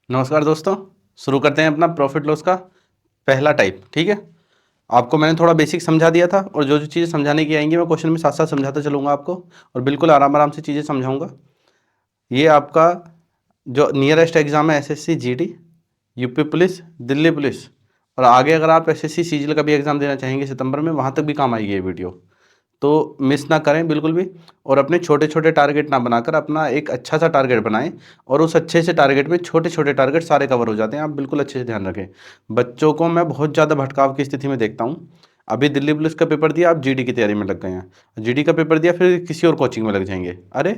नमस्कार दोस्तों। शुरू करते हैं अपना प्रॉफिट लॉस का पहला टाइप। ठीक है, आपको मैंने थोड़ा बेसिक समझा दिया था और जो जो चीज़ें समझाने की आएंगी मैं क्वेश्चन में साथ साथ समझाता चलूँगा आपको और बिल्कुल आराम आराम से चीज़ें समझाऊंगा। ये आपका जो नियरेस्ट एग्ज़ाम है SSC GD, UP police, Delhi police और आगे अगर आप एसएससी सीजीएल का भी एग्ज़ाम देना चाहेंगे सितंबर में, वहाँ तक भी काम आएगी ये वीडियो। तो मिस ना करें बिल्कुल भी और अपने छोटे छोटे टारगेट ना बनाकर अपना एक अच्छा सा टारगेट बनाएं और उस अच्छे से टारगेट में छोटे छोटे टारगेट सारे कवर हो जाते हैं। आप बिल्कुल अच्छे से ध्यान रखें। बच्चों को मैं बहुत ज़्यादा भटकाव की स्थिति में देखता हूँ। अभी दिल्ली पुलिस का पेपर दिया, आप जीडी की तैयारी में लग गए हैं। जीडी का पेपर दिया, फिर किसी और कोचिंग में लग जाएंगे। अरे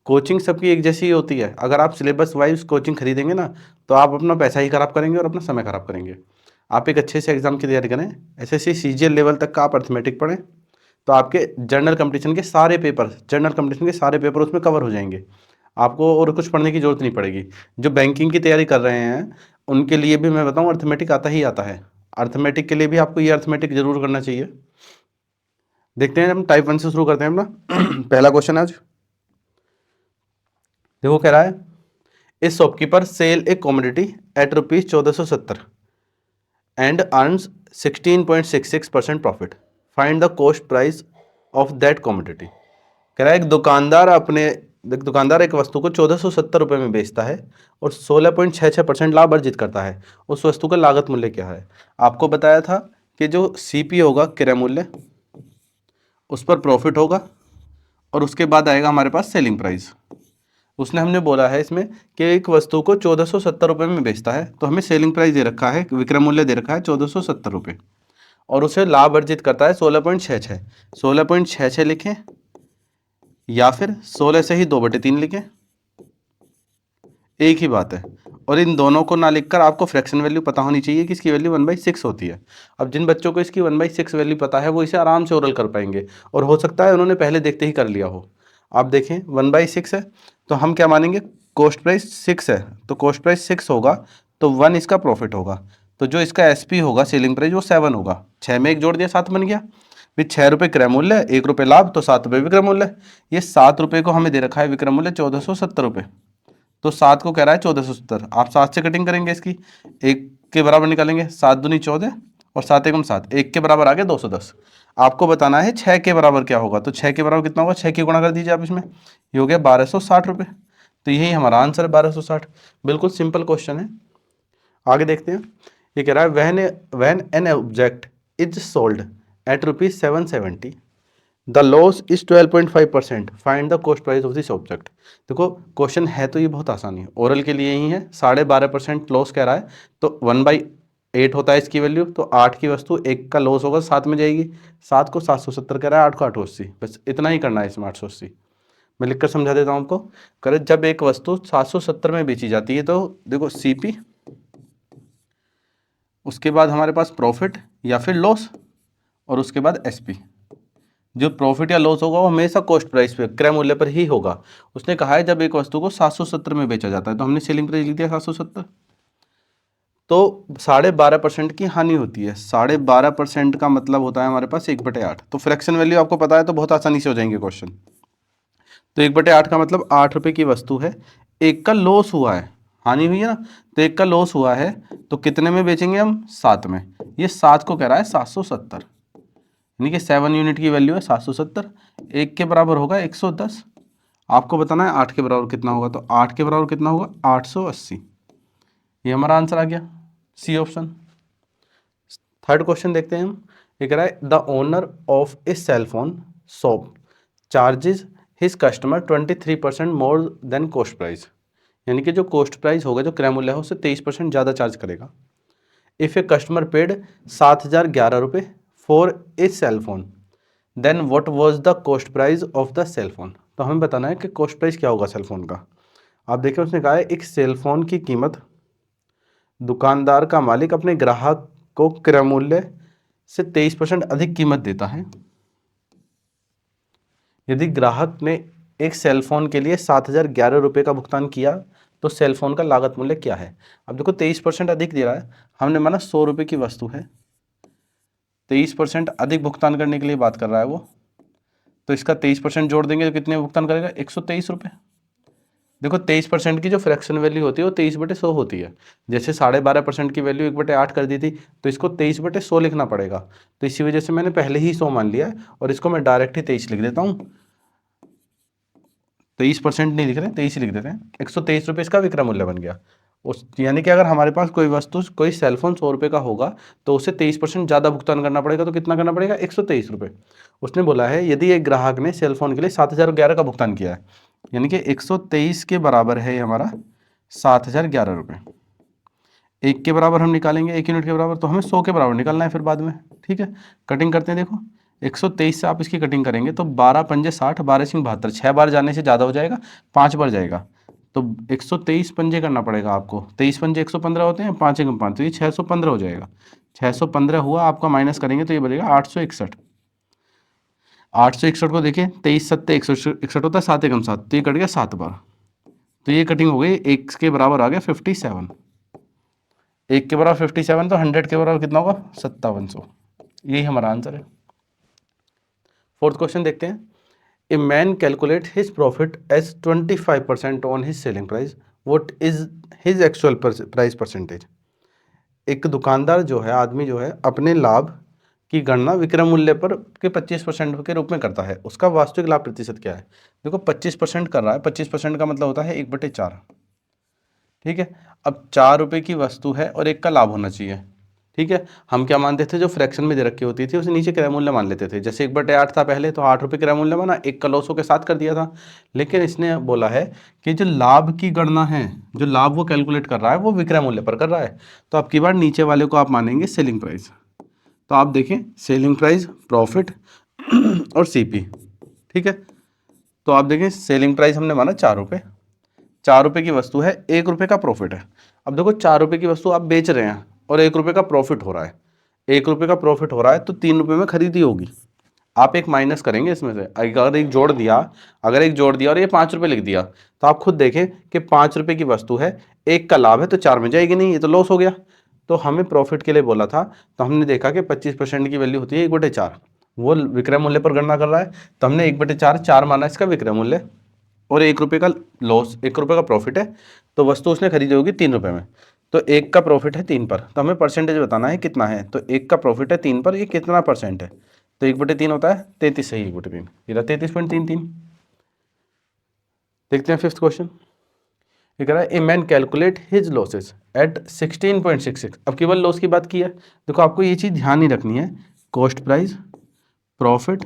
कोचिंग सबकी एक जैसी ही होती है। अगर आप सिलेबस वाइज कोचिंग खरीदेंगे ना तो आप अपना पैसा ही खराब करेंगे और अपना समय खराब करेंगे। आप एक अच्छे से एग्जाम की तैयारी करें। एसएससी सीजीएल लेवल तक का आप अर्थमेटिक पढ़ें तो आपके जनरल कंपटीशन के सारे पेपर उसमें कवर हो जाएंगे। आपको और कुछ पढ़ने की जरूरत नहीं पड़ेगी। जो बैंकिंग की तैयारी कर रहे हैं उनके लिए भी मैं बताऊं अर्थमेटिक आता ही आता है। अर्थमेटिक के लिए भी आपको ये अर्थमेटिक जरूर करना चाहिए। देखते हैं, हम टाइप 1 से शुरू करते हैं अपना पहला क्वेश्चन आज देखो कह रहा है, इस shopkeeper sell a commodity at ₹1470 and earns 16.66% profit. Find the cost price of that commodity. कह रहा है एक दुकानदार एक वस्तु को 1470 रुपये में बेचता है और 16.66% लाभ अर्जित करता है। उस वस्तु का लागत मूल्य क्या है? आपको बताया था कि जो सीपी होगा क्रय मूल्य, उस पर प्रॉफिट होगा और उसके बाद आएगा हमारे पास सेलिंग प्राइस। उसने हमने बोला है इसमें कि एक वस्तु को 1470 रुपये में बेचता है तो हमें सेलिंग प्राइस दे रखा है, विक्रय मूल्य दे रखा है 1470 रुपये और उसे लाभ अर्जित करता है 16.66। 16.66 लिखें या फिर 16 से ही 2/3 लिखें, एक ही बात है। और इन दोनों को ना लिखकर आपको फ्रैक्शन वैल्यू पता होनी चाहिए कि इसकी वैल्यू 1/6 होती है। अब जिन बच्चों को इसकी 1/6 वैल्यू पता है वो इसे आराम से ओरल कर पाएंगे और हो सकता है उन्होंने पहले देखते ही कर लिया हो। आप देखें 1/6 है तो हम क्या मानेंगे, कॉस्ट प्राइस 6 है तो कॉस्ट प्राइस 6 होगा तो 1 इसका प्रॉफिट होगा। तो जो इसका एसपी होगा सेलिंग प्राइस वो 7 होगा। 6 में 1 जोड़ दिया 7 बन गया। फिर 6 रुपये क्रय मूल्य, 1 रुपये लाभ तो 7 रुपये विक्रय मूल्य। ये 7 रुपये को हमें दे रखा है विक्रय मूल्य 1470 रुपये। तो 7 को कह रहा है 1470। आप 7 से कटिंग करेंगे इसकी, 1 के बराबर निकालेंगे, 7 दूनी 14 और 7 एकम 7, 1 के बराबर आ गया 210। आपको बताना है 6 के बराबर क्या होगा, तो 6 के बराबर कितना होगा, 6 की गुणा कर दीजिए आप इसमें, ये हो गया 1260 रुपये। तो यही हमारा आंसर है 1260। बिल्कुल सिंपल क्वेश्चन है। आगे देखते हैं। ये कह रहा है when an object is sold eight ₹770 the loss is 12.5%। Find the cost price of this object. देखो क्वेश्चन है तो ये बहुत आसानी है, ओरल के लिए ही है। 12.5% लॉस कह रहा है तो 1/8 होता है इसकी वैल्यू, तो 8 की वस्तु 1 का लॉस होगा 7 में जाएगी। 7 को 770 कह रहा है, 8 को 880, बस इतना ही करना है इसमें 880। मैं लिखकर समझा देता हूँ आपको। करे जब एक वस्तु 770 में बेची जाती है तो देखो सीपी, उसके बाद हमारे पास प्रॉफिट या फिर लॉस और उसके बाद एसपी। जो प्रॉफिट या लॉस होगा वो हमेशा कॉस्ट प्राइस पे क्रय मूल्य पर ही होगा। उसने कहा है जब एक वस्तु को 770 में बेचा जाता है तो हमने सेलिंग प्राइस लिख दिया 770। तो 12.5% की हानि होती है। 12.5% का मतलब होता है हमारे पास 1/8। तो फ्रैक्शन वैल्यू आपको पता है तो बहुत आसानी से हो जाएंगे क्वेश्चन। तो 1/8 का मतलब 8 रुपये की वस्तु है, 1 का लॉस हुआ है, हानि हुई है ना, तो 1 का लॉस हुआ है तो कितने में बेचेंगे हम, 7 में। ये 7 को कह रहा है 770, यानी कि 7 यूनिट की वैल्यू है 770। 1 के बराबर होगा 110। आपको बताना है 8 के बराबर कितना होगा, तो 8 के बराबर कितना होगा 880। ये हमारा आंसर आ गया, सी ऑप्शन। थर्ड क्वेश्चन देखते हैं हम। ये कह रहा है the owner of a cell phone shop charges his customer 23% more than cost price. यानी कि जो कॉस्ट प्राइस होगा, जो क्रय मूल्य है, उससे 23% ज़्यादा चार्ज करेगा। इफ़ ए कस्टमर पेड 7,011 रुपये for a cell phone then what was the cost price of the cell phone. तो हमें बताना है कि कॉस्ट प्राइस क्या होगा सेल फोन का। आप देखिए उसने कहा है एक सेल फोन की कीमत दुकानदार का मालिक अपने ग्राहक को क्रय मूल्य से 23% अधिक कीमत देता है। यदि ग्राहक ने एक सेल फोन के लिए 7,011 रुपये का भुगतान किया तो सेल फोन का लागत मूल्य क्या है। अब देखो 23% अधिक दे रहा है, हमने माना 100 रुपये की वस्तु है, 23% अधिक भुगतान करने के लिए बात कर रहा है वो, तो इसका 23% जोड़ देंगे तो कितने भुगतान करेगा, 123 रुपये। देखो 23% की जो फ्रैक्शन वैल्यू होती है वो 23/100 होती है। जैसे 12.5% की वैल्यू 1/8 कर दी थी, तो इसको 23/100 लिखना पड़ेगा। तो इसी वजह से मैंने पहले ही 100 मान लिया है और इसको मैं डायरेक्ट ही 23 लिख देता हूँ। 23% नहीं लिख रहे, 23 लिख देते हैं। 123 रुपये इसका विक्रय मूल्य बन गया। उस यानी कि अगर हमारे पास कोई वस्तु, कोई सेलफोन 100 रुपये का होगा तो उसे 23% ज़्यादा भुगतान करना पड़ेगा। तो कितना करना पड़ेगा? 123 रुपये। उसने बोला है यदि एक ग्राहक ने सेलफोन के लिए 7011 का भुगतान किया है, यानी कि 123 के बराबर है हमारा 7011 रुपये। एक के बराबर हम निकालेंगे, 1 यूनिट के बराबर, तो हमें 100 के बराबर निकालना है फिर बाद में। ठीक है, कटिंग करते हैं। देखो 123 से आप इसकी कटिंग करेंगे तो 12 पंजे 60, 12 सिंह 72, 6 बार जाने से ज़्यादा हो जाएगा, 5 बार जाएगा। तो 123 पंजे करना पड़ेगा आपको। 23 पंजे 115 होते हैं, 5 एकम 5, तो ये 615 हो जाएगा। 615 हुआ आपका, माइनस करेंगे तो ये बनेगा 861। 861 को देखिए, 23 सत्ते 161 होता है, 7 एकम 7, तो ये कट गया 7 बार। तो ये कटिंग हो गई, एक के बराबर आ गया 57। एक के बराबर 57, तो 100 के बराबर कितना होगा? 5700। यही हमारा आंसर है। फोर्थ क्वेश्चन देखते हैं। A man calculate his profit as 25% on his selling price, what is his actual price percentage. एक दुकानदार जो है, आदमी जो है, अपने लाभ की गणना विक्रय मूल्य पर के 25% के रूप में करता है। उसका वास्तविक लाभ प्रतिशत क्या है? देखो 25% कर रहा है, 25% का मतलब होता है 1/4। ठीक है, अब 4 रुपये की वस्तु है और 1 का लाभ होना चाहिए। ठीक है, हम क्या मानते थे? जो फ्रैक्शन में दे रखी होती थी उसे नीचे क्रय मूल्य मान लेते थे। जैसे 1/8 था पहले, तो 8 रुपये क्रय मूल्य माना, 1 का लॉसों के साथ कर दिया था। लेकिन इसने बोला है कि जो लाभ की गणना है, जो लाभ वो कैलकुलेट कर रहा है, वो विक्रय मूल्य पर कर रहा है। तो अब की बार नीचे वाले को आप मानेंगे सेलिंग प्राइस। तो आप देखें, सेलिंग प्राइस, प्रॉफिट और सीपी। ठीक है, तो आप देखें सेलिंग प्राइस हमने माना 4 रुपये, 4 रुपये की वस्तु है, 1 रुपये का प्रॉफिट है। अब देखो 4 रुपये की वस्तु आप बेच रहे हैं और 1 रुपये का प्रॉफिट हो रहा है। 1 रुपये का प्रॉफिट हो रहा है तो 3 रुपये में खरीदी होगी। आप एक माइनस करेंगे इसमें से, अगर एक जोड़ दिया, और ये 5 रुपये लिख दिया, तो आप खुद देखें कि 5 रुपये की वस्तु है, 1 का लाभ है, तो 4 में जाएगी नहीं, ये तो लॉस हो गया। तो हमें प्रॉफिट के लिए बोला था, तो हमने देखा कि 25% की वैल्यू होती है 1/4। वो विक्रय मूल्य पर गणना कर रहा है, तो हमने 1/4, 4 माना इसका विक्रय मूल्य, और 1 रुपये का लॉस, 1 रुपये का प्रॉफिट है, तो वस्तु उसने खरीदी होगी 3 रुपये में। तो 1 का प्रॉफिट है 3 पर, तो हमें परसेंटेज बताना है कितना है। तो 1 का प्रॉफिट है 3 पर, ये कितना परसेंट है? तो 1/3 होता है 33, सही 1/3, ये 33.33। देखते हैं फिफ्थ क्वेश्चन। ये कह रहा है a man calculate his losses at 16.66। अब केवल लॉस की बात की है। देखो आपको ये चीज़ ध्यान ही रखनी है, कॉस्ट प्राइस, प्रॉफिट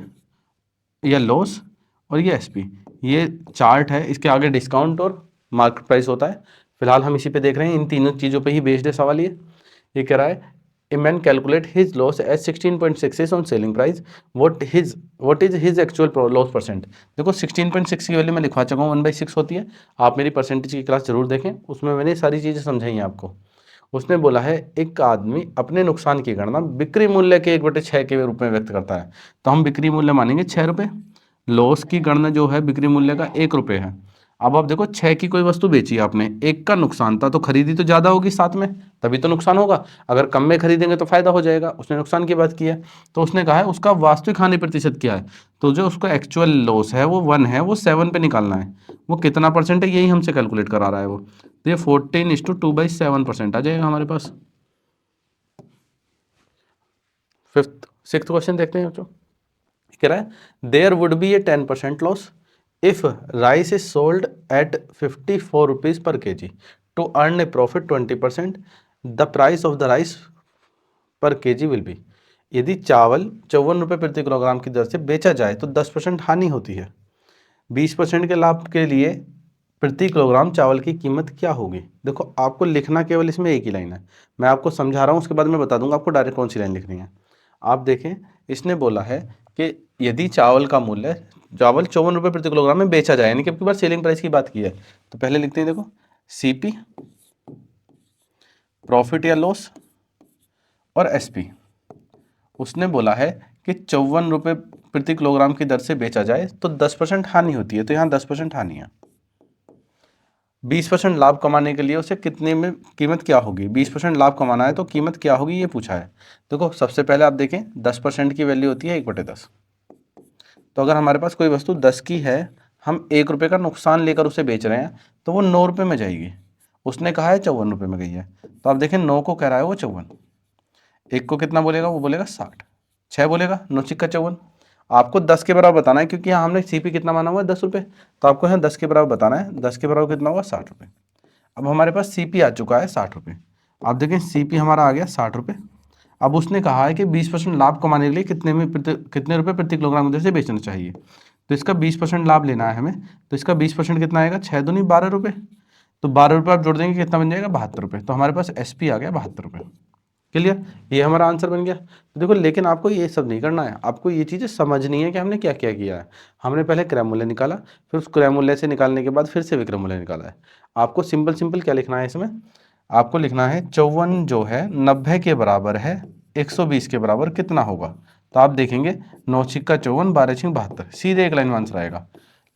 या लॉस, और ये एसपी, ये चार्ट है, इसके आगे डिस्काउंट और मार्केट प्राइस होता है। फिलहाल हम इसी पे देख रहे हैं, इन तीनों चीज़ों पे ही बेस्ड है सवाल। ये कह रहा है a man calculate his loss as 16.66 on selling price, what is his actual loss percent. देखो 16.6 की वैल्यू मैं लिखवा चुका हूँ, 1/6 होती है। आप मेरी परसेंटेज की क्लास जरूर देखें, उसमें मैंने सारी चीज़ें समझाई हैं आपको। उसने बोला है एक आदमी अपने नुकसान की गणना बिक्री मूल्य के 1/6 के रूप में व्यक्त करता है। तो हम बिक्री मूल्य मानेंगे 6 रुपये, लॉस की गणना जो है बिक्री मूल्य का 1 रुपये है। अब आप देखो 6 की कोई वस्तु बेची आपने, 1 का नुकसान था, तो खरीदी तो ज़्यादा होगी साथ में, तभी तो नुकसान होगा। अगर कम में खरीदेंगे तो फायदा हो जाएगा। उसने नुकसान की बात की है, तो उसने कहा है उसका वास्तविक हानि प्रतिशत क्या है। तो जो उसका एक्चुअल लॉस है वो 1 है, वो 7 पे निकालना है। वो कितना परसेंट है, यही हमसे कैलकुलेट करा रहा है वो। तो ये 14:2/7% आ जाएगा हमारे पास। सिक्स्थ क्वेश्चन देखते हैं बच्चों। कह रहा है there would be a 10% loss if rice is sold at 54 rupees per kg to earn a profit 20%, the price of the rice per kg will be. यदि चावल 54 रुपये प्रति किलोग्राम की दर से बेचा जाए तो 10% हानि होती है। 20% के लाभ के लिए प्रति किलोग्राम चावल की कीमत क्या होगी। देखो आपको लिखना केवल इसमें एक ही लाइन है, मैं आपको समझा रहा हूँ, उसके बाद मैं बता दूंगा आपको डायरेक्ट कौन सी लाइन लिखनी है। आप देखें, इसने बोला है कि यदि चावल का मूल्य, चावल 54 रुपये प्रति किलोग्राम में बेचा जाए, यानी कि आपकी बार सेलिंग प्राइस की बात की है, तो पहले लिखते हैं, देखो सीपी, प्रॉफिट या लॉस, और एसपी। उसने बोला है कि 54 रुपये प्रति किलोग्राम की दर से बेचा जाए तो 10% हानि होती है, तो यहाँ 10% हानि है। 20% लाभ कमाने के लिए उसे कितने में कीमत क्या होगी, 20% लाभ कमाना है तो कीमत क्या होगी, ये पूछा है। देखो सबसे पहले आप देखें 10% की वैल्यू होती है 1/10। तो अगर हमारे पास कोई वस्तु 10 की है हम 1 रुपये का नुकसान लेकर उसे बेच रहे हैं तो वो 9 रुपये में जाएगी। उसने कहा है 54 रुपये में गई है, तो आप देखें 9 को कह रहा है वो 54, 1 को कितना बोलेगा, वो बोलेगा 60, 6 बोलेगा 9 छिक्का 54। आपको 10 के बराबर बताना है, क्योंकि यहाँ हमने सीपी कितना माना हुआ है 10 रुपये, तो आपको यहाँ 10 के बराबर बताना है। 10 के बराबर कितना होगा 60 रुपये। अब हमारे पास सीपी आ चुका है 60 रुपये। आप देखें सीपी हमारा आ गया 60 रुपये। अब उसने कहा है कि 20% लाभ कमाने के लिए कितने रुपये प्रति किलोग्राम दूध से बेचना चाहिए, तो इसका 20% लाभ लेना है हमें। तो इसका 20% कितना आएगा, 6 दूनी 12 रुपये, तो 12 रुपये आप जोड़ देंगे कितना बन जाएगा 72 रुपये। तो हमारे पास एसपी आ गया 72 रुपये। क्लियर, ये हमारा आंसर बन गया। तो देखो, लेकिन आपको ये सब नहीं करना है, आपको ये चीज़ें समझनी है कि हमने क्या क्या किया है। हमने पहले क्रय मूल्य निकाला, फिर उस क्रय मूल्य से निकालने के बाद फिर से विक्रय मूल्य निकाला है। आपको सिंपल सिंपल क्या लिखना है इसमें, आपको लिखना है 54 जो है 90 के बराबर है, 120 के बराबर कितना होगा। तो आप देखेंगे 9 छिक्का 54, 12 छिक 72, सीधे एक लाइन में आंसर आएगा।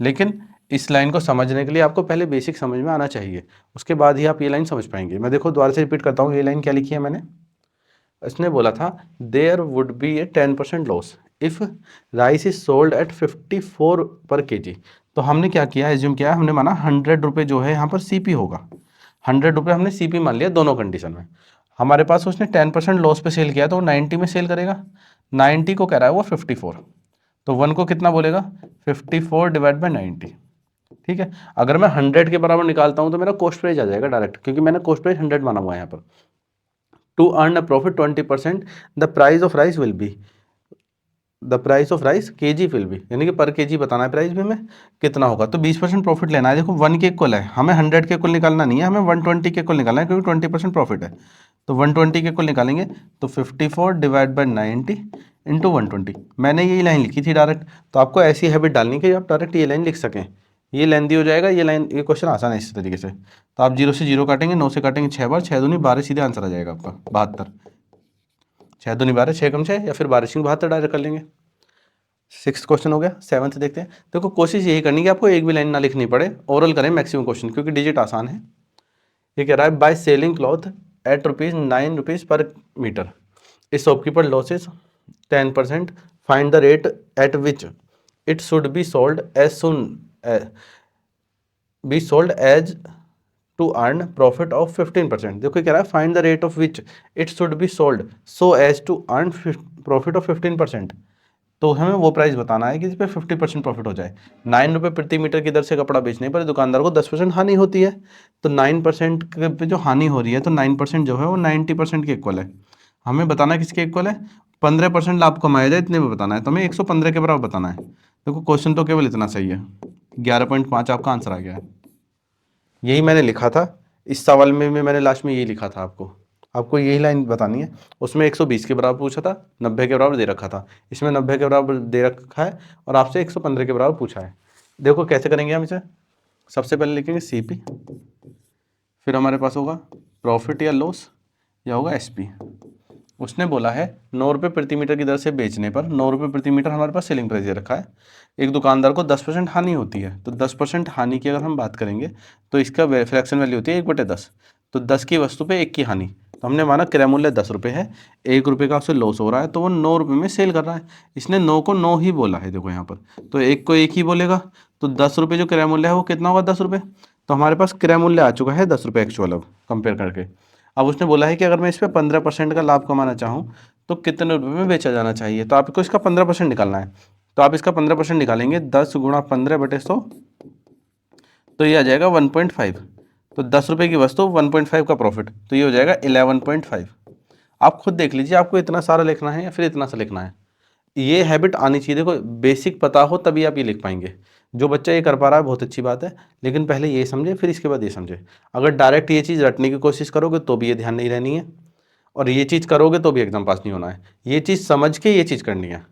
लेकिन इस लाइन को समझने के लिए आपको पहले बेसिक समझ में आना चाहिए, उसके बाद ही आप ये लाइन समझ पाएंगे। मैं देखो दोबारा से रिपीट करता हूँ, ये लाइन क्या लिखी है मैंने। इसने बोला था there would be a 10% loss if rice is sold at 54 per KG. तो हमने क्या किया, एज्यूम किया, हमने माना 100 रुपये जो है यहाँ पर सीपी होगा। 100 रुपये हमने सीपी मान लिया दोनों कंडीशन में। हमारे पास उसने 10% लॉस पे सेल किया तो वो 90 में सेल करेगा। 90 को कह रहा है वो 54, तो 1 को कितना बोलेगा 54 डिवाइड बाई 90। ठीक है, अगर मैं 100 के बराबर निकालता हूँ तो मेरा कॉस्ट प्राइस आ जाएगा डायरेक्ट, क्योंकि मैंने कॉस्ट प्राइस 100 माना हुआ है यहाँ पर। To earn a profit 20%, the price of rice will be, the price of rice kg will be, यानी कि पर केजी बताना है प्राइस भी हमें कितना होगा। तो 20% प्रॉफिट लेना है। देखो 1 के इक्वल है, हमें 100 के इक्वल निकालना नहीं है, हमें 120 के इक्वल निकालना है, क्योंकि 20% प्रॉफिट है। तो 120 के इक्वल निकालेंगे तो 54 डिवाइड बाई 90 इंटू 120। मैंने यही लाइन लिखी थी डायरेक्ट, तो आपको ऐसी हैबिट डालनी कि आप डायरेक्ट ये लाइन लिख सकें। ये लेंदी हो जाएगा, ये लाइन, ये क्वेश्चन आसान है इस तरीके से। तो आप 0 से 0 काटेंगे, 9 से काटेंगे 6 बार, 6 दूनी 12, सीधे आंसर आ जाएगा आपका 72। 6 दूनी 12, 6 कम 6, या फिर 12 छिक 72 डायरेक्ट कर लेंगे। 6th क्वेश्चन हो गया। 7th देखते हैं। देखो कोशिश यही करनी कि आपको एक भी लाइन ना लिखनी पड़े, ओरल करें मैक्सिमम क्वेश्चन, क्योंकि डिजिट आसान है। ये कह रहा है by selling cloth eight ₹9 per metre, इस shopkeeper loses 10%, find the rate at which it should be sold as soon be sold as to earn profit of 15%। देखो कह रहा है find the rate of which it should be sold so as to earn profit of 15%। तो हमें वो price बताना है कि जिस पे 50% प्रॉफिट हो जाए। 9 रुपये प्रति मीटर की दर से कपड़ा बेचने पर दुकानदार को 10% हानि होती है। तो 9% पे जो हानि हो रही है, तो 9% जो है वो 90% के इक्वल है। हमें बताना है किसके इक्वल है, 15% लाभ कमाया जाए इतने में बताना है, तो हमें 115 के बराबर बताना है। देखो क्वेश्चन तो केवल इतना सही है, 11.5 आपका आंसर आ गया है। यही मैंने लिखा था इस सवाल में मैंने लास्ट में यही लिखा था, आपको यही लाइन बतानी है। उसमें 120 के बराबर पूछा था, 90 के बराबर दे रखा था। इसमें 90 के बराबर दे रखा है और आपसे 115 के बराबर पूछा है। देखो कैसे करेंगे हम इसे। सबसे पहले लिखेंगे सीपी, फिर हमारे पास होगा प्रॉफिट या लॉस, या होगा एसपी। उसने बोला है 9 रुपये प्रति मीटर की दर से बेचने पर 9 रुपये प्रति मीटर हमारे पास सेलिंग प्राइस दे रखा है। एक दुकानदार को 10% हानि होती है, तो 10% हानि की अगर हम बात करेंगे तो इसका फ्रैक्शन वैल्यू होती है 1/10। तो 10 की वस्तु पे 1 की हानि, तो हमने माना क्रय मूल्य 10 रुपये है, 1 रुपये का उससे लॉस हो रहा है, तो वो 9 रुपये में सेल कर रहा है। इसने 9 को 9 ही बोला है, देखो यहाँ पर, तो 1 को 1 ही बोलेगा। तो 10 रुपये जो क्रय मूल्य है वो कितना होगा 10 रुपये। तो हमारे पास क्रय मूल्य आ चुका है 10 रुपये एक्चुअल अब कंपेयर करके। अब उसने बोला है कि अगर मैं इस पर 15% का लाभ कमाना चाहूँ तो कितने रुपये में बेचा जाना चाहिए। तो आपको इसका 15% निकालना है। तो आप इसका 15% निकालेंगे, 10 गुणा 15/100, तो ये आ जाएगा 1.5। तो 10 रुपये की वस्तु 1.5 का प्रॉफिट, तो ये हो जाएगा 11.5। आप खुद देख लीजिए आपको इतना सारा लिखना है या फिर इतना सा लिखना है। ये हैबिट आनी चाहिए। देखो बेसिक पता हो तभी आप ये लिख पाएंगे। जो बच्चा ये कर पा रहा है बहुत अच्छी बात है, लेकिन पहले ये समझे फिर इसके बाद ये समझे। अगर डायरेक्ट ये चीज़ रटने की कोशिश करोगे तो भी ये ध्यान नहीं रहनी है, और ये चीज़ करोगे तो भी एग्जाम पास नहीं होना है। ये चीज़ समझ के ये चीज़ करनी है,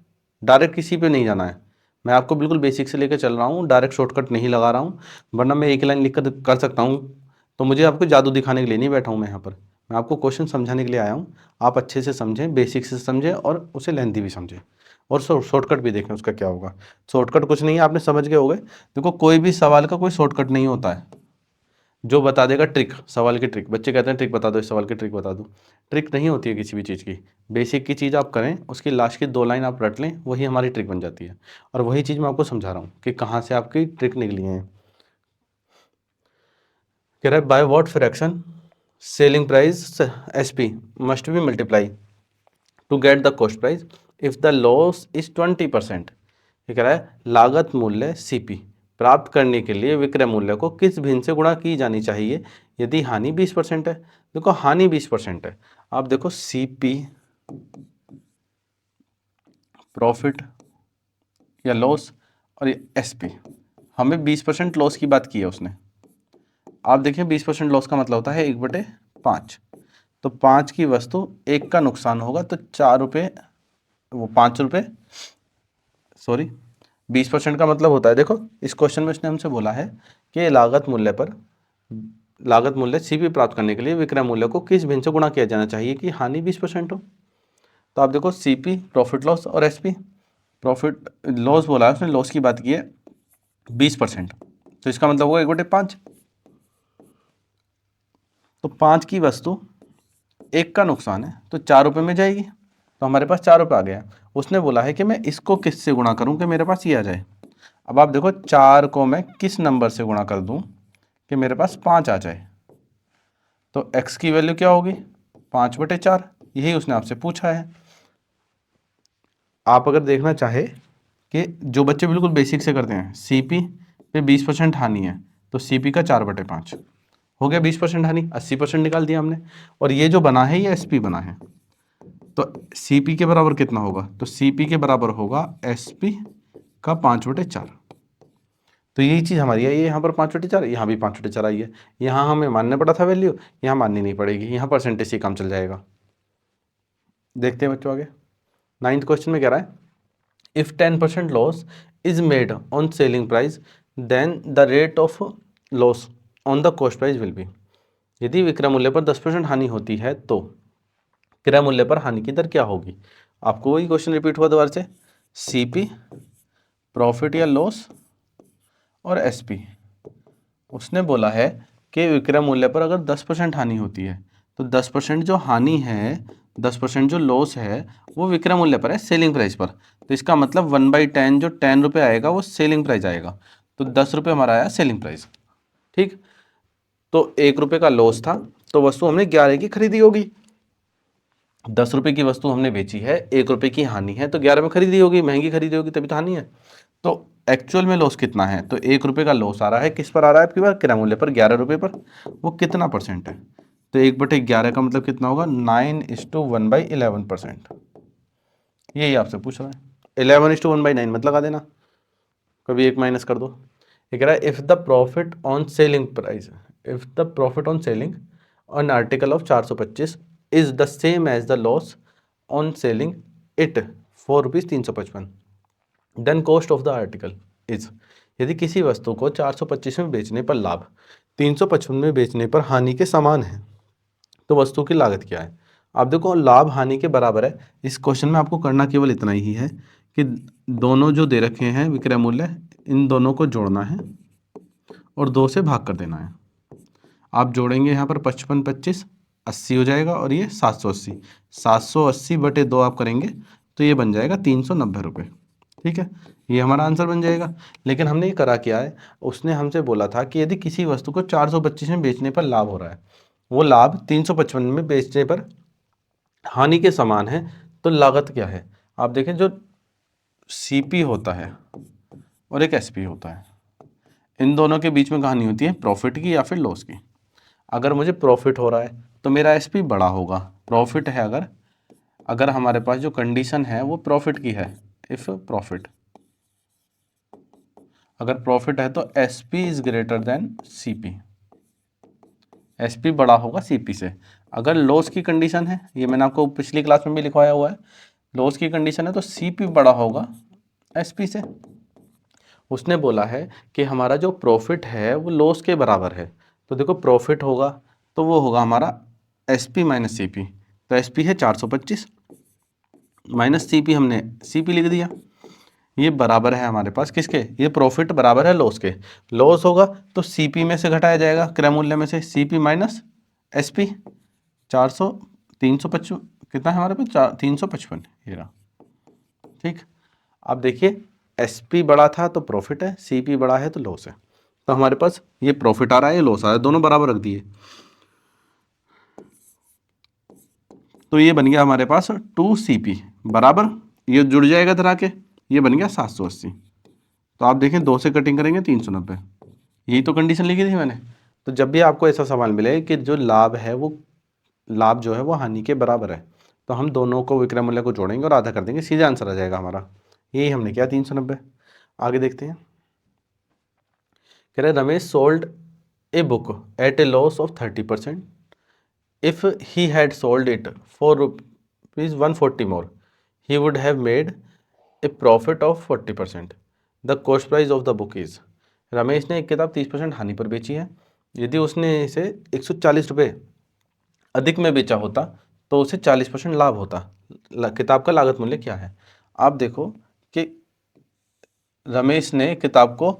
डायरेक्ट किसी पे नहीं जाना है। मैं आपको बिल्कुल बेसिक से लेकर चल रहा हूँ, डायरेक्ट शॉर्टकट नहीं लगा रहा हूँ, वरना मैं एक लाइन लिख कर सकता हूँ। तो मुझे आपको जादू दिखाने के लिए नहीं बैठा हूँ मैं यहाँ पर, मैं आपको क्वेश्चन समझाने के लिए आया हूँ। आप अच्छे से समझें, बेसिक से समझें और उसे लेंथी भी समझें, और शॉर्टकट भी देखें उसका क्या होगा। शॉर्टकट कुछ नहीं है, आपने समझ गए होगे। देखो कोई भी सवाल का कोई शॉर्टकट नहीं होता है। जो बता देगा ट्रिक, सवाल की ट्रिक, बच्चे कहते हैं ट्रिक बता दो, इस सवाल की ट्रिक बता दो। ट्रिक नहीं होती है किसी भी चीज़ की, बेसिक की चीज़ आप करें, उसकी लास्ट की 2 लाइन आप रट लें, वही हमारी ट्रिक बन जाती है। और वही चीज़ मैं आपको समझा रहा हूँ कि कहाँ से आपकी ट्रिक निकली है। कह रहा है by what fraction selling price SP must be multiply to get the cost price if the loss is 20%। ये कह रहा है लागत मूल्य सीपी प्राप्त करने के लिए विक्रय मूल्य को किस भिन्न से गुणा की जानी चाहिए यदि हानि 20% है। देखो हानि 20% है, आप देखो सीपी प्रॉफिट या लॉस और ये एसपी, हमें 20% लॉस की बात की है उसने। आप देखिए 20% लॉस का मतलब होता है 1/5, तो 5 की वस्तु 1 का नुकसान होगा तो 4 रुपये, वो 5 रुपये, सॉरी 20% का मतलब होता है, देखो इस क्वेश्चन में उसने हमसे बोला है कि लागत मूल्य सीपी प्राप्त करने के लिए विक्रय मूल्य को किस भिन्न से गुणा किया जाना चाहिए कि हानि 20% हो। तो आप देखो सीपी प्रॉफिट लॉस और एसपी, प्रॉफिट लॉस बोला है उसने, लॉस की बात की है 20%, तो इसका मतलब होगा 1/5। तो 5 की वस्तु 1 का नुकसान है तो 4 रुपये में जाएगी, तो हमारे पास 4 रुपये आ गया। उसने बोला है कि मैं इसको किससे गुणा करूं कि मेरे पास ये आ जाए। अब आप देखो 4 को मैं किस नंबर से गुणा कर दूं कि मेरे पास 5 आ जाए, तो x की वैल्यू क्या होगी 5/4, यही उसने आपसे पूछा है। आप अगर देखना चाहे कि जो बच्चे बिल्कुल बेसिक से करते हैं, सीपी पे 20% हानि है तो सीपी का 4/5 हो गया 20% हानि, 80% निकाल दिया हमने। और ये जो बना है ये एसपी बना है, तो सीपी के बराबर कितना होगा, तो सीपी के बराबर होगा एसपी का 5/4। तो यही चीज़ हमारी है, ये यहाँ पर 5/4, यहाँ भी 5/4 आई है। यहाँ हमें मानना पड़ा था वैल्यू, यहाँ माननी नहीं पड़ेगी, यहाँ परसेंटेज से काम चल जाएगा। देखते हैं बच्चों आगे। 9th क्वेश्चन में कह रहा है if 10% loss is made on selling price then the rate of loss on the cost price will be. यदि विक्रय मूल्य पर 10% हानि होती है तो क्रय मूल्य पर हानि की दर क्या होगी। आपको वही क्वेश्चन रिपीट हुआ दोबारा से, सीपी प्रॉफिट या लॉस और एसपी। उसने बोला है कि विक्रय मूल्य पर अगर 10% हानि होती है तो 10% जो हानि है, 10% जो लॉस है वो विक्रय मूल्य पर है, सेलिंग प्राइस पर। तो इसका मतलब 1/10 जो 10 रुपये आएगा वो सेलिंग प्राइस आएगा, तो 10 रुपये हमारा आया सेलिंग प्राइस। ठीक, तो 1 रुपये का लॉस था तो वस्तु हमने 11 की खरीदी होगी। 10 रुपये की वस्तु हमने बेची है, 1 रुपये की हानि है तो 11 में खरीदी होगी, महंगी खरीदी होगी तभी तो हानि है। तो एक्चुअल में लॉस कितना है, तो 1 रुपये का लॉस आ रहा है, किस पर आ रहा है आपकी बात, क्रय मूल्य पर 11 रुपये पर। वो कितना परसेंट है, तो 1/11 का मतलब कितना होगा 9:1/11%। यही आपसे पूछ रहा है, 11:1/9 मत लगा देना, कभी एक माइनस कर दो। ये कह रहा है if the profit on selling price, if the profit on selling on article of 425 is the same as the loss on selling it for ₹355 then cost of the article is. यदि किसी वस्तु को 425 में बेचने पर लाभ 355 में बेचने पर हानि के समान है तो वस्तु की लागत क्या है। आप देखो लाभ हानि के बराबर है, इस क्वेश्चन में आपको करना केवल इतना ही है कि दोनों जो दे रखे हैं विक्रय मूल्य, इन दोनों को जोड़ना है और 2 से भाग कर देना है। आप जोड़ेंगे यहाँ पर 55 25 80 हो जाएगा और ये 780, 780/2 आप करेंगे तो ये बन जाएगा 390 रुपये। ठीक है, ये हमारा आंसर बन जाएगा। लेकिन हमने ये करा क्या है, उसने हमसे बोला था कि यदि किसी वस्तु को 425 में बेचने पर लाभ हो रहा है, वो लाभ 355 में बेचने पर हानि के समान है, तो लागत क्या है। आप देखें जो सीपी होता है और एक एसपी होता है, इन दोनों के बीच में कहानी होती है प्रॉफिट की या फिर लॉस की। अगर मुझे प्रॉफिट हो रहा है तो मेरा एसपी बड़ा होगा, प्रॉफिट है अगर, अगर हमारे पास जो कंडीशन है वो प्रॉफिट की है, इफ प्रॉफिट, अगर प्रॉफिट है तो SP is greater than CP, SP बड़ा होगा सीपी से। अगर लॉस की कंडीशन है, ये मैंने आपको पिछली क्लास में भी लिखवाया हुआ है, लॉस की कंडीशन है तो सीपी बड़ा होगा एसपी से। उसने बोला है कि हमारा जो प्रॉफिट है वो लॉस के बराबर है, तो देखो प्रॉफिट होगा तो वो होगा हमारा एसपी माइनस सीपी, तो एसपी है 425 माइनस सीपी, हमने सीपी लिख दिया। ये बराबर है हमारे पास किसके, ये प्रॉफिट बराबर है लॉस के। लॉस होगा तो सीपी में से घटाया जाएगा, क्रय मूल्य में से, सीपी माइनस एसपी, 400, 355 कितना है हमारे पास, 355 ये रहा। ठीक, अब देखिए एसपी बड़ा था तो प्रॉफिट है, सीपी बड़ा है तो लॉस है। तो हमारे पास ये प्रॉफिट आ रहा है, ये लॉस आ रहा है, दोनों बराबर रख दिए। तो ये बन गया हमारे पास 2CP बराबर, ये जुड़ जाएगा इधर आके, ये बन गया 780। तो आप देखें 2 से कटिंग करेंगे 390, यही तो कंडीशन लिखी थी मैंने। तो जब भी आपको ऐसा सवाल मिले कि जो लाभ है वो, लाभ जो है वो हानि के बराबर है, तो हम दोनों को विक्रय मूल्य को जोड़ेंगे और आधा कर देंगे, सीधा आंसर आ जाएगा हमारा। यही हमने किया 390। आगे देखते हैं, कह रहे Ramesh sold a book at a loss of 30%। If he had sold it for rupees 140 more, he would have made a profit of 40%. The cost price of the book is। Ramesh ने एक किताब 30% हानि पर बेची है, यदि उसने इसे 140 रुपये अधिक में बेचा होता तो उसे 40% लाभ होता। किताब का लागत मूल्य क्या है। आप देखो कि रमेश ने किताब को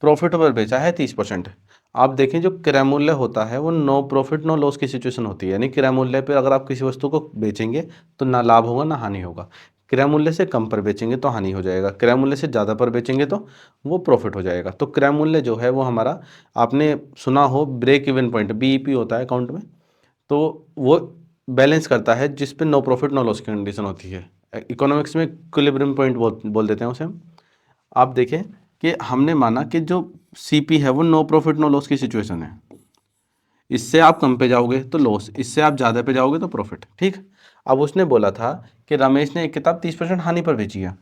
प्रॉफिट पर बेचा है 30%। आप देखें जो क्रय मूल्य होता है वो नो प्रॉफिट नो लॉस की सिचुएशन होती है, यानी क्रय मूल्य पर अगर आप किसी वस्तु को बेचेंगे तो ना लाभ होगा ना हानि होगा। क्रय मूल्य से कम पर बेचेंगे तो हानि हो जाएगा, क्रय मूल्य से ज़्यादा पर बेचेंगे तो वो प्रॉफिट हो जाएगा। तो क्रय मूल्य जो है वो हमारा, आपने सुना हो ब्रेक इवन पॉइंट BEP होता है अकाउंट में, तो वो बैलेंस करता है जिस पे नो प्रॉफिट नो लॉस की कंडीशन होती है। इकोनॉमिक्स में इक्विलिब्रियम पॉइंट बोल देते हैं उसे हम। आप देखें कि हमने माना कि जो सीपी है वो नो प्रॉफिट नो लॉस की सिचुएशन है, इससे आप कम पे जाओगे तो लॉस, इससे आप ज़्यादा पे जाओगे तो प्रॉफिट। ठीक, अब उसने बोला था कि रमेश ने एक किताब 30% हानि पर बेची है।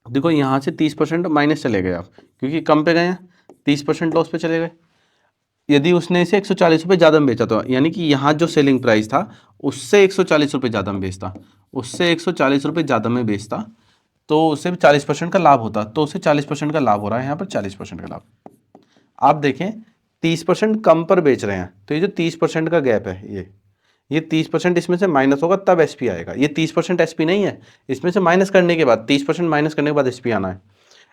देखो यहाँ से 30% माइनस चले गए आप, क्योंकि कम पे गए हैं, 30% लॉस पे चले गए। यदि उसने इसे 140 रुपये ज़्यादा में बेचा तो, यानी कि यहाँ जो सेलिंग प्राइस था उससे 140 रुपये ज़्यादा में बेचता, उससे 140 रुपये ज़्यादा में बेचता तो उसे 40% का लाभ होता, तो उसे 40% का लाभ हो रहा है यहाँ पर, 40% का लाभ। आप देखें 30% कम पर बेच रहे हैं, तो ये जो 30% का गैप है, ये 30% इसमें से माइनस होगा तब एसपी आएगा। ये 30% एसपी नहीं है, इसमें से माइनस करने के बाद, 30% माइनस करने के बाद एसपी आना है।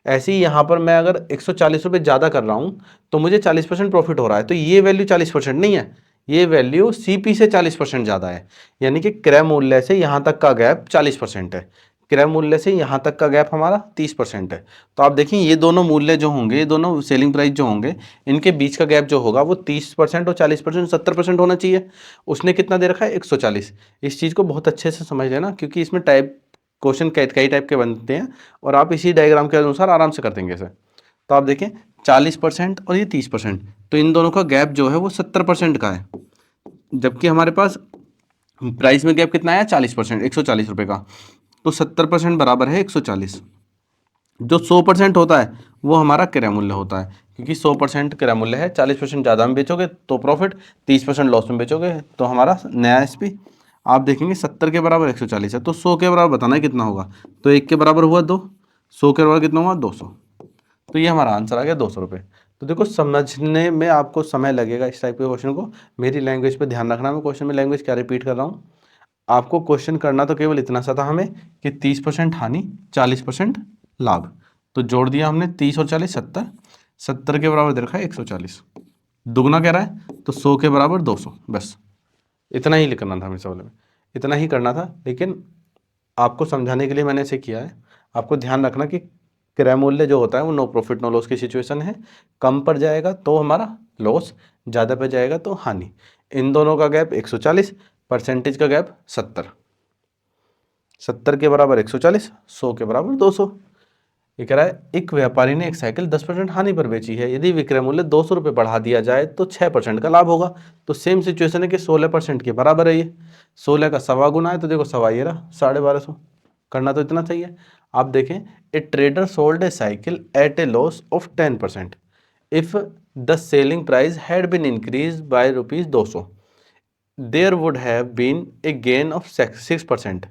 ऐसे ही यहाँ पर मैं अगर 140 रुपये ज़्यादा कर रहा हूँ तो मुझे 40% प्रॉफिट हो रहा है, तो ये वैल्यू 40% नहीं है, ये वैल्यू सीपी से 40% ज़्यादा है, यानी कि क्रय मूल्य से यहाँ तक का गैप 40% है, क्रय मूल्य से यहाँ तक का गैप हमारा 30% है। तो आप देखिए ये दोनों मूल्य जो होंगे, ये दोनों सेलिंग प्राइस जो होंगे, इनके बीच का गैप जो होगा वो 30% और 40%, 70% होना चाहिए। उसने कितना दे रखा है, 140। इस चीज़ को बहुत अच्छे से समझ लेना, क्योंकि इसमें टाइप क्वेश्चन कई टाइप के बनते हैं और आप इसी डायग्राम के अनुसार आराम से कर देंगे इसे। तो आप देखें 40% और ये 30%, तो इन दोनों का गैप जो है वो 70% का है, जबकि हमारे पास प्राइस में गैप कितना आया, 40%, 140 रुपये का। तो 70% बराबर है 140। जो 100% होता है वो हमारा क्रय मूल्य होता है, क्योंकि 100% क्रय मूल्य है, 40% ज़्यादा में बेचोगे तो प्रॉफिट, 30% लॉस में बेचोगे तो हमारा नया एसपी। आप देखेंगे 70 के बराबर 140 है, तो 100 के बराबर बताना है कितना होगा, तो 1 के बराबर हुआ 2, 100 के बराबर कितना हुआ 200, तो ये हमारा आंसर आ गया 200 रुपये। तो देखो समझने में आपको समय लगेगा इस टाइप के क्वेश्चन को, मेरी लैंग्वेज पे ध्यान रखना, मैं क्वेश्चन में लैंग्वेज क्या रिपीट कर रहा हूँ। आपको क्वेश्चन करना तो केवल इतना सा था हमें कि 30% हानि 40% लाभ, तो जोड़ दिया हमने 30 और 40, 70, 70 के बराबर दे रखा है 140, दुगना कह रहा है तो 100 के बराबर 200, बस इतना ही लिखना था हमें सवाल में, इतना ही करना था। लेकिन आपको समझाने के लिए मैंने इसे किया है। आपको ध्यान रखना कि क्रय मूल्य जो होता है वो नो प्रॉफिट नो लॉस की सिचुएशन है, कम पर जाएगा तो हमारा लॉस, ज़्यादा पर जाएगा तो हानि। इन दोनों का गैप 140, परसेंटेज का गैप 70, 70 के बराबर 140, 100 के बराबर 200। ये कह रहा है एक व्यापारी ने एक साइकिल 10% हानि पर बेची है, यदि विक्रय मूल्य 200 रुपये बढ़ा दिया जाए तो 6% का लाभ होगा। तो सेम सिचुएशन है कि 16% के बराबर है, ये 16 का सवा गुना है, तो देखो सवा ये रहा 1250, करना तो इतना चाहिए। आप देखें a trader sold a cycle at a loss of 10% if the selling price had been increase by ₹200, there would have been a gain of 6%।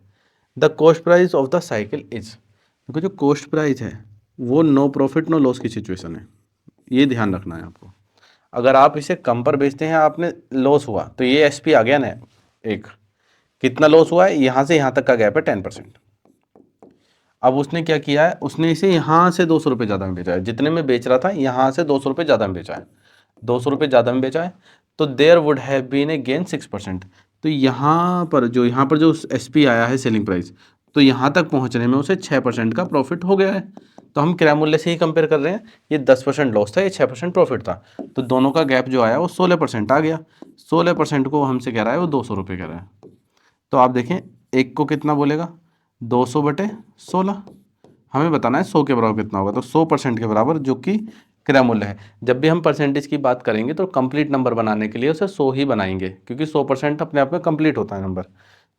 The cost price of the cycle is. देखो जो cost price है वो no profit no loss की situation है, ये ध्यान रखना है आपको। अगर आप इसे कम पर बेचते हैं, आपने लॉस हुआ तो ये एसपी आ गया ना, एक कितना लॉस हुआ है, यहाँ से यहाँ तक का गैप है 10%। अब उसने क्या किया है, उसने इसे यहाँ से 200 रुपये ज़्यादा में बेचा है, जितने में बेच रहा था यहाँ से 200 रुपये ज़्यादा में बेचा है, 200 रुपये ज़्यादा में बेचा है, तो there would have been a gain 6%। तो यहाँ पर जो एस पी आया है सेलिंग प्राइस, तो यहाँ तक पहुँचने में उसे 6% का प्रॉफिट हो गया है। तो हम क्रय मूल्य से ही कंपेयर कर रहे हैं, ये 10% लॉस था, ये 6% प्रॉफिट था, तो दोनों का गैप जो आया वो 16% आ गया। 16% को हमसे कह रहा है वो 200 रुपये कह रहा है। तो आप देखें एक को कितना बोलेगा, 200/16, हमें बताना है 100 के बराबर कितना होगा, तो 100% के बराबर जो कि क्रय मूल्य है। जब भी हम परसेंटेज की बात करेंगे तो कंप्लीट नंबर बनाने के लिए उसे 100 ही बनाएंगे, क्योंकि 100% अपने आप में कंप्लीट होता है नंबर।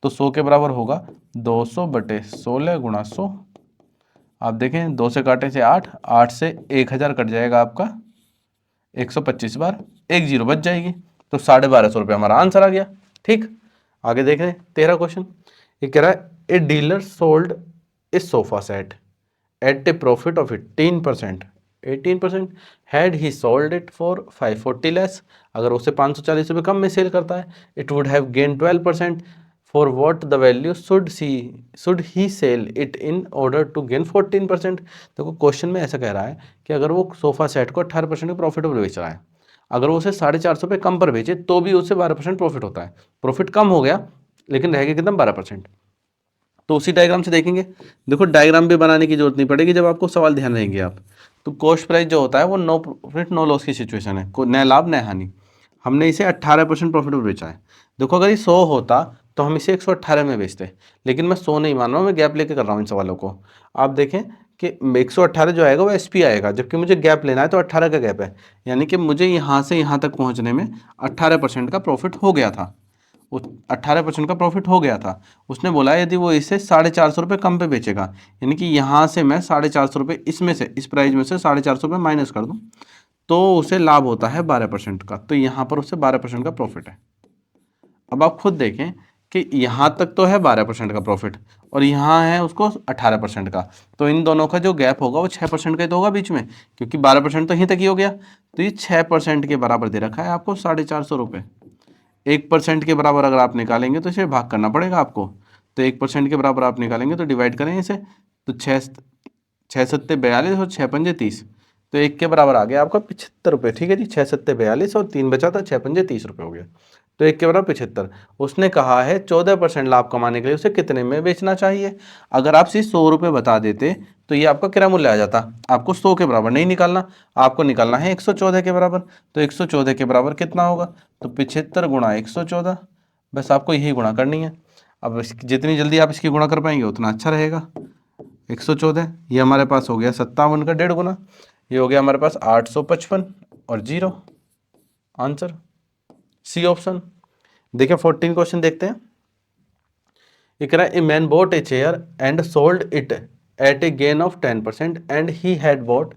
तो 100 के बराबर होगा 200/16 गुणा 100। आप देखें 2 से काटे से 8, 8 से 1000 कट जाएगा आपका 125 बार, 1 जीरो बच जाएगी, तो 1250 रुपये हमारा आंसर आ गया। ठीक, आगे देख रहे हैं 13 क्वेश्चन। ये कह रहा है a dealer sold a sofa set at a profit of 18%। Had he sold it for 540 less, अगर उसे 540 रुपये कम में सेल करता है, it would have gain 12%। For what the value should he sell it in order to gain 14%। देखो question में ऐसा कह रहा है कि अगर वो सोफा सेट को 18% के प्रॉफिट पर बेच रहा है, अगर वो उसे 450 रुपये कम पर बेचे तो भी उससे 12% प्रॉफिट होता है। प्रॉफिट कम हो गया लेकिन रहेगा कितना, 12%। तो उसी डायग्राम से देखेंगे। देखो डायग्राम भी बनाने की जरूरत नहीं पड़ेगी जब आपको सवाल ध्यान रहेंगे आप। तो कॉस्ट प्राइस जो होता है वो नो प्रॉफिट नो लॉस की सिचुएशन है, न लाभ न हानि। हमने इसे 18% प्रॉफिट पर बेचा है। देखो अगर ये 100 होता तो हम इसे 118 में बेचते, लेकिन मैं 100 नहीं मान रहा हूँ, मैं गैप लेके कर रहा हूँ इन सवालों को। आप देखें कि 118 जो आएगा वो एसपी आएगा, जबकि मुझे गैप लेना है तो 18 का गैप है, यानी कि मुझे यहाँ से यहाँ तक पहुँचने में 18% का प्रॉफिट हो गया था। 18% का प्रॉफिट हो गया था। उसने बोला यदि वो इसे 450 रुपये कम पे बेचेगा, यानी कि यहाँ से मैं 450 रुपये इसमें से, इस प्राइस में से 450 रुपये माइनस कर दूँ, तो उसे लाभ होता है 12% का। तो यहाँ पर उसे 12% का प्रॉफिट है। अब आप खुद देखें कि यहाँ तक तो है 12% का प्रॉफिट और यहाँ है उसको 18% का, तो इन दोनों का जो गैप होगा वो 6% का ही तो होगा बीच में, क्योंकि 12% तो यहीं तक ही हो गया। तो ये 6% के बराबर दे रखा है आपको 450 रुपये। 1% के बराबर अगर आप निकालेंगे तो इसे भाग करना पड़ेगा आपको। तो 1% के बराबर आप निकालेंगे तो डिवाइड करें इसे, तो 6×7=42 और 6×5=30, तो 1 के बराबर आ गया आपका 75 रुपये। ठीक है जी, 6×7=42 और 3 बचा था, 6×5=30 रुपये हो गया। तो 1 के बराबर 75। उसने कहा है 14% लाभ कमाने के लिए उसे कितने में बेचना चाहिए। अगर आप सिर्फ 100 रुपये बता देते तो ये आपका क्रय मूल्य आ जाता। आपको 100 के बराबर नहीं निकालना, आपको निकालना है 114 के बराबर। तो 114 के बराबर कितना होगा, तो 75 गुणा 114, बस आपको यही गुणा करनी है। अब जितनी जल्दी आप इसकी गुणा कर पाएंगे उतना अच्छा रहेगा। 114 ये हमारे पास हो गया 57 का 1.5 गुना, ये हो गया हमारे पास 855 और 0, आंसर सी ऑप्शन। देखिए 14 क्वेश्चन देखते हैं। ये कह रहा है a man bot a chair and sold it at A gain of 10% and he had bought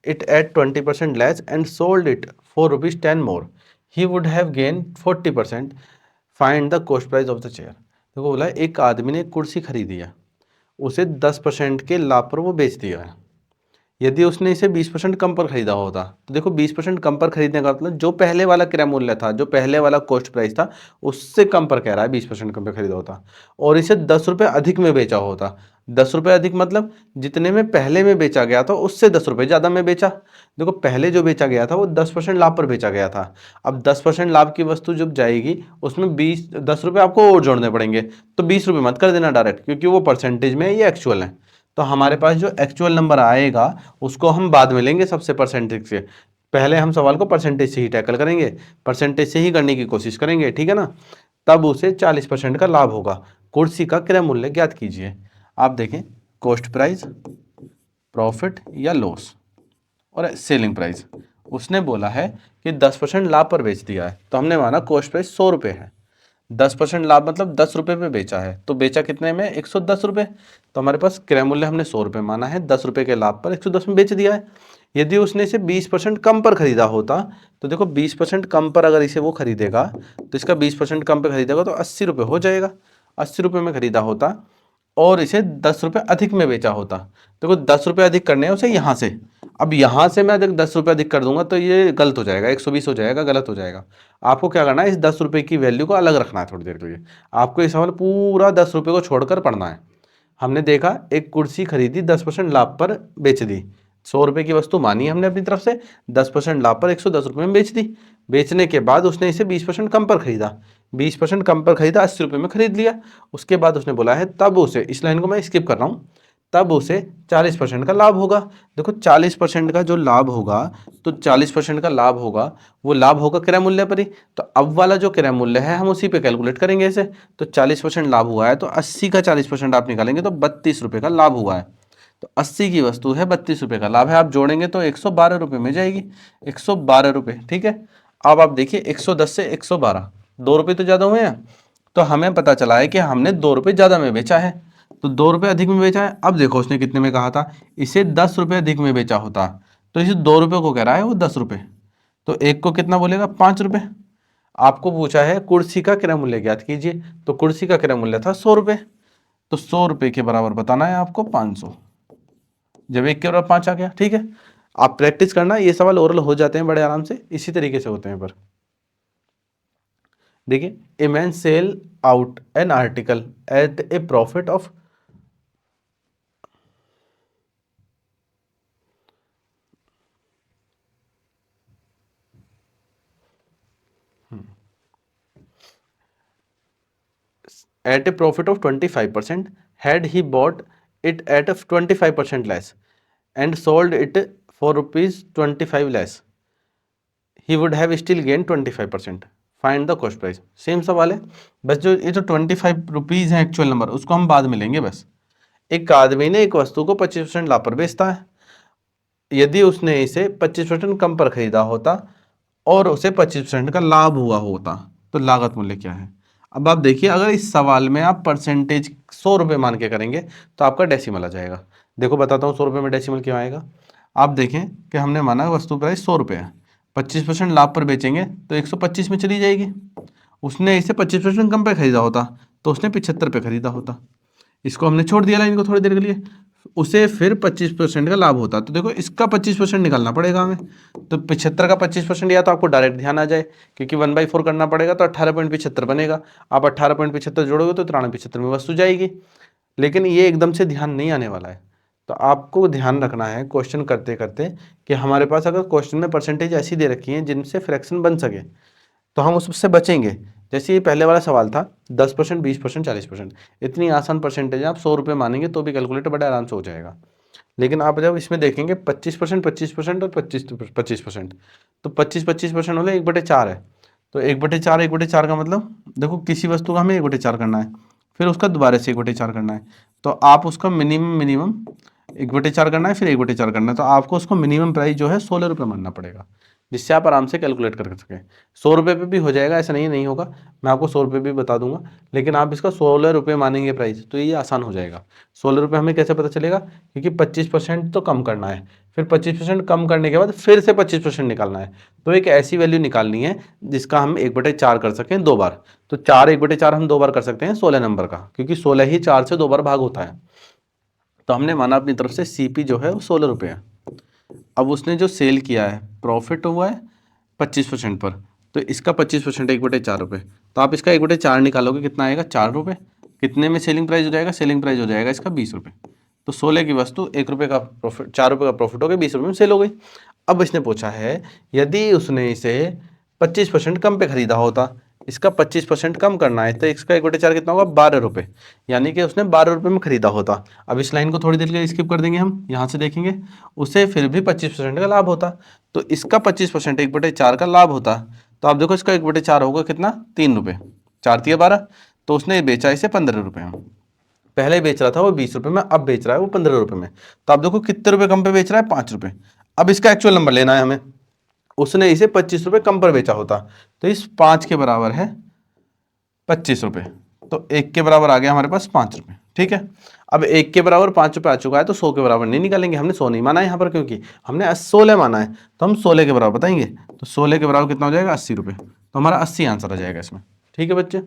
it at 20% less and sold it for ₹10 more, he would have gain 40%, find the cost price of the chair. देखो बोला एक आदमी ने एक कुर्सी खरीदी है, उसे 10% के लाभ पर वो बेच दिया है। यदि उसने इसे 20% कम पर खरीदा होता, तो देखो 20% कम पर खरीदने का मतलब जो पहले वाला क्रय मूल्य था, जो पहले वाला कॉस्ट प्राइस था, उससे कम पर कह रहा है 20% कम पर खरीदा होता, और इसे 10 रुपये अधिक में बेचा होता। 10 रुपये अधिक मतलब जितने में पहले में बेचा गया था उससे 10 रुपये ज़्यादा में बेचा। देखो पहले जो बेचा गया था वो 10% लाभ पर बेचा गया था। अब 10% लाभ की वस्तु जब जाएगी उसमें 10 रुपये आपको और जोड़ने पड़ेंगे, तो 20 रुपये मत कर देना डायरेक्ट, क्योंकि वो परसेंटेज में ये एक्चुअल है। तो हमारे पास जो एक्चुअल नंबर आएगा उसको हम बाद में लेंगे सबसे परसेंटेज से, पहले हम सवाल को परसेंटेज से ही टैकल करेंगे, परसेंटेज से ही करने की कोशिश करेंगे, ठीक है ना। तब उसे 40% का लाभ होगा। कुर्सी का क्रय मूल्य ज्ञात कीजिए। आप देखें कॉस्ट प्राइस, प्रॉफिट या लॉस और सेलिंग प्राइस। उसने बोला है कि 10% लाभ पर बेच दिया है, तो हमने माना कॉस्ट प्राइस 100 रुपये है, 10% लाभ मतलब 10 रुपये पे बेचा है, तो बेचा कितने में, 110 रुपये। तो हमारे पास क्रय मूल्य हमने 100 रुपये माना है, 10 रुपये के लाभ पर 110 में बेच दिया है। यदि उसने इसे 20% कम पर खरीदा होता, तो देखो 20% कम पर अगर इसे वो खरीदेगा तो इसका 20% कम पर खरीदेगा तो 80 रुपये हो जाएगा। 80 रुपये में खरीदा होता और इसे 10 रुपये अधिक में बेचा होता। देखो 10 रुपये अधिक करने हैं उसे यहाँ से, अब यहाँ से मैं 10 रुपये अधिक कर दूंगा तो ये गलत हो जाएगा, 120 हो जाएगा, गलत हो जाएगा। आपको क्या करना है, इस 10 रुपये की वैल्यू को अलग रखना है थोड़ी देर के लिए। आपको ये सवाल पूरा 10 रुपये को छोड़कर पढ़ना है, हमने देखा एक कुर्सी खरीदी 10% लाभ पर बेच दी, 100 रुपये की वस्तु मानी हमने अपनी तरफ से, 10% लाभ पर 110 रुपये में बेच दी। बेचने के बाद उसने इसे 20% कम पर खरीदा, 20% कम पर खरीदा, 80 रुपये में खरीद लिया। उसके बाद उसने बोला है तब उसे, इस लाइन को मैं स्किप कर रहा हूँ, तब उसे 40% का लाभ होगा। देखो 40% का जो लाभ होगा, तो 40% का लाभ होगा, वो लाभ होगा क्रय मूल्य पर ही। तो अब वाला जो क्रय मूल्य है हम उसी पे कैलकुलेट करेंगे इसे। तो 40% लाभ हुआ है तो 80 का 40% आप निकालेंगे तो 32 रुपये का लाभ हुआ है। तो 80 की वस्तु है, 32 रुपये का लाभ है, आप जोड़ेंगे तो 112 रुपये में जाएगी, 112 रुपये। ठीक है, अब आप देखिए 110 से 112, 2 रुपये तो ज़्यादा हुए हैं, तो हमें पता चला है कि हमने 2 रुपये ज़्यादा में बेचा है, तो 2 रुपये अधिक में बेचा है। अब देखो उसने कितने में कहा था, इसे 10 रुपये अधिक में बेचा होता, तो इसे 2 रुपये को कह रहा है वो 10 रुपये, तो एक को कितना बोलेगा, 5 रुपये। आपको पूछा है कुर्सी का क्रय मूल्य ज्ञात कीजिए, तो कुर्सी का क्रय मूल्य था 100 रुपये, तो 100 रुपये के बराबर बताना है आपको 500, जब एक के बराबर 5 आ गया। ठीक है, आप प्रैक्टिस करना, ये सवाल ओरल हो जाते हैं बड़े आराम से, इसी तरीके से होते हैं। पर देखिए, a man sell out an article at a profit of at a profit of 25%, had he bought it at a 25% less and sold it for rupees 25 less, he would have still gained 25%. Find the cost price. Same सवाल है, बस जो ये जो 25 rupees है actual number, उसको हम बाद में लेंगे। बस एक आदमी ने एक वस्तु को 25% लाभ पर बेचता है, यदि उसने इसे 25% कम पर खरीदा होता और उसे 25% का लाभ हुआ होता, तो लागत मूल्य क्या है। अब आप देखिए, अगर इस सवाल में आप परसेंटेज 100 रुपये मान के करेंगे तो आपका डेसिमल आ जाएगा। देखो बताता हूँ 100 रुपये में डेसिमल क्यों आएगा। आप देखें कि हमने माना वस्तु प्राइस 100 रुपये है, 25% लाभ पर बेचेंगे तो 125 में चली जाएगी। उसने इसे 25% कम पे खरीदा होता तो उसने 75 पे खरीदा होता। इसको हमने छोड़ दिया लाइन को थोड़ी देर के लिए, उसे फिर 25% का लाभ होता, तो देखो इसका 25% निकालना पड़ेगा हमें। तो 75 का 25% या तो आपको डायरेक्ट ध्यान आ जाए, क्योंकि 1/4 करना पड़ेगा, तो 18.75 बनेगा। आप 18.75 जोड़ोगे तो 93.75 में वस्तु जाएगी। लेकिन ये एकदम से ध्यान नहीं आने वाला है, तो आपको ध्यान रखना है क्वेश्चन करते करते कि हमारे पास अगर क्वेश्चन में परसेंटेज ऐसी दे रखी है जिनसे फ्रैक्शन बन सके तो हम उससे बचेंगे। जैसे ये पहले वाला सवाल था 10%, 20%, 40%, इतनी आसान परसेंटेज आप 100 रुपये मानेंगे तो भी कैलकुलेटर बड़े आराम से हो जाएगा। लेकिन आप जब इसमें देखेंगे 25%, 25% और 25%, तो 25% होले 1/4 है, तो 1/4, 1/4 का मतलब देखो किसी वस्तु का हमें 1/4 करना है, फिर उसका दोबारा से 1/4 करना है, तो आप उसका मिनिमम 1/4 करना है, फिर 1/4 करना है, तो आपको उसको मिनिमम प्राइस जो है 16 रुपये मानना पड़ेगा, जिससे आप आराम से कैलकुलेट कर सकें। 100 रुपये पे भी हो जाएगा, ऐसा नहीं होगा, मैं आपको 100 रुपये भी बता दूंगा, लेकिन आप इसका 16 रुपये मानेंगे प्राइस तो ये आसान हो जाएगा। 16 रुपये हमें कैसे पता चलेगा, क्योंकि 25% तो कम करना है, फिर 25% कम करने के बाद फिर से 25% निकालना है, तो एक ऐसी वैल्यू निकालनी है जिसका हम 1/4 कर सकें 2 बार। तो 4 1/4 हम 2 बार कर सकते हैं 16 नंबर का, क्योंकि 16 ही 4 से 2 बार भाग होता है। तो हमने माना अपनी तरफ से CP जो है वो 16 रुपये है। अब उसने जो सेल किया है प्रॉफिट हुआ है 25% पर, तो इसका 25% 1/4 रुपये, तो आप इसका 1/4 निकालोगे कितना आएगा, 4 रुपये। कितने में सेलिंग प्राइस हो जाएगा, सेलिंग प्राइस हो जाएगा इसका 20 रुपये। तो 16 की वस्तु 1 रुपये का प्रॉफिट, 4 रुपये का प्रॉफिट हो गया, 20 रुपये में सेल हो गई। अब इसने पूछा है यदि उसने इसे 25% कम पे खरीदा होता, इसका 25% कम करना है, तो इसका 1/4 कितना होगा, 12 रुपये, यानी कि उसने 12 रुपये में खरीदा होता। अब इस लाइन को थोड़ी देर के लिए स्किप कर देंगे, हम यहाँ से देखेंगे, उसे फिर भी 25% का लाभ होता, तो इसका 25% 1/4 का लाभ होता। तो आप देखो इसका 1/4 होगा कितना, 3 रुपये, 4 तिया 12, तो उसने बेचा इसे 15 रुपये में। पहले बेच रहा था वो 20 रुपये में, अब बेच रहा है वो 15 रुपये में, तो आप देखो कितने रुपये कम पे बेच रहा है, 5 रुपये। अब इसका एक्चुअल नंबर लेना है हमें, उसने इसे 25 रुपये कम पर बेचा होता, तो इस 5 के बराबर है 25 रुपये, तो 1 के बराबर आ गया हमारे पास 5 रुपये। ठीक है, अब 1 के बराबर 5 रुपये आ चुका है, तो 100 के बराबर नहीं निकालेंगे, हमने 100 नहीं माना है यहाँ पर, क्योंकि हमने 16 माना है, तो हम 16 के बराबर बताएंगे, तो 16 के बराबर कितना हो जाएगा, 80 रुपये, तो हमारा 80 आंसर आ जाएगा इसमें। ठीक है बच्चे,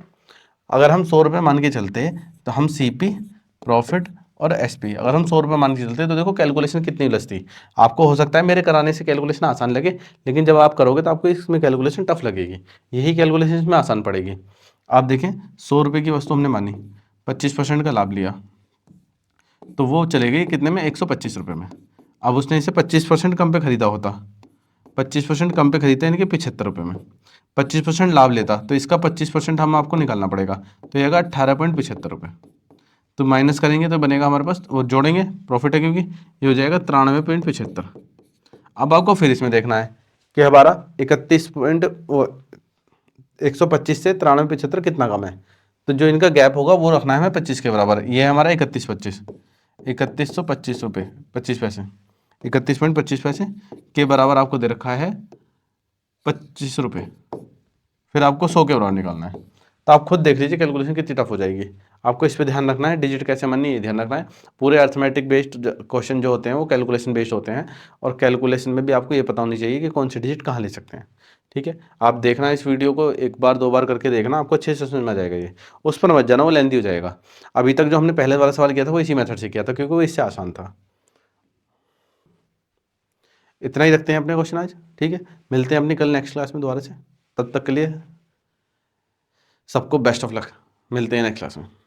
अगर हम 100 रुपये मान के चलते तो हम CP, प्रॉफिट और SP अगर हम 100 रुपये मान के चलते तो देखो कैलकुलेशन कितनी उलझती। आपको हो सकता है मेरे कराने से कैलकुलेशन आसान लगे, लेकिन जब आप करोगे तो आपको इसमें कैलकुलेशन टफ लगेगी, यही कैलकुलेशन इसमें आसान पड़ेगी। आप देखें 100 रुपये की वस्तु हमने मानी, 25% का लाभ लिया, तो वो चले गई कितने में, 125 रुपये में। अब उसने इसे 25% कम पे खरीदा होता, 25% कम पे खरीदते हैं इनके 75 रुपये में, 25% लाभ लेता, तो इसका 25% हम आपको निकालना पड़ेगा, तो ये आएगा 18.75 रुपये। तो माइनस करेंगे तो बनेगा हमारे पास, और जोड़ेंगे, प्रॉफिट है क्योंकि, ये हो जाएगा 93.75। अब आपको फिर इसमें देखना है कि हमारा 125 से 93.75 कितना कम है, तो जो इनका गैप होगा वो रखना है हमें 25 के बराबर। ये है हमारा 3125 रुपये 25 पैसे, 31.25 के बराबर आपको दे रखा है 25 रुपये। फिर आपको 100 के बराबर निकालना है, तो आप खुद देख लीजिए कैलकुलेशन कितनी टफ हो जाएगी। आपको इस पे ध्यान रखना है, डिजिट कैसे बननी है ध्यान रखना है। पूरे अर्थमेटिक बेस्ड क्वेश्चन जो होते हैं वो कैलकुलेशन बेस्ड होते हैं, और कैलकुलेशन में भी आपको ये पता होनी चाहिए कि कौन सी डिजिट कहाँ ले सकते हैं। ठीक है, आप देखना इस वीडियो को एक बार दो बार करके देखना, आपको अच्छे से समझ में आ जाएगा। ये उस पर मत जाना, वो लेंथी हो जाएगा। अभी तक जो हमने पहले वाला सवाल किया था वो इसी मेथड से किया था, क्योंकि वो इससे आसान था। इतना ही रखते हैं अपने क्वेश्चन आज। ठीक है, मिलते हैं अपनी कल नेक्स्ट क्लास में दोबारा से। तब तक के लिए सबको बेस्ट ऑफ लक, मिलते हैं नेक्स्ट क्लास में।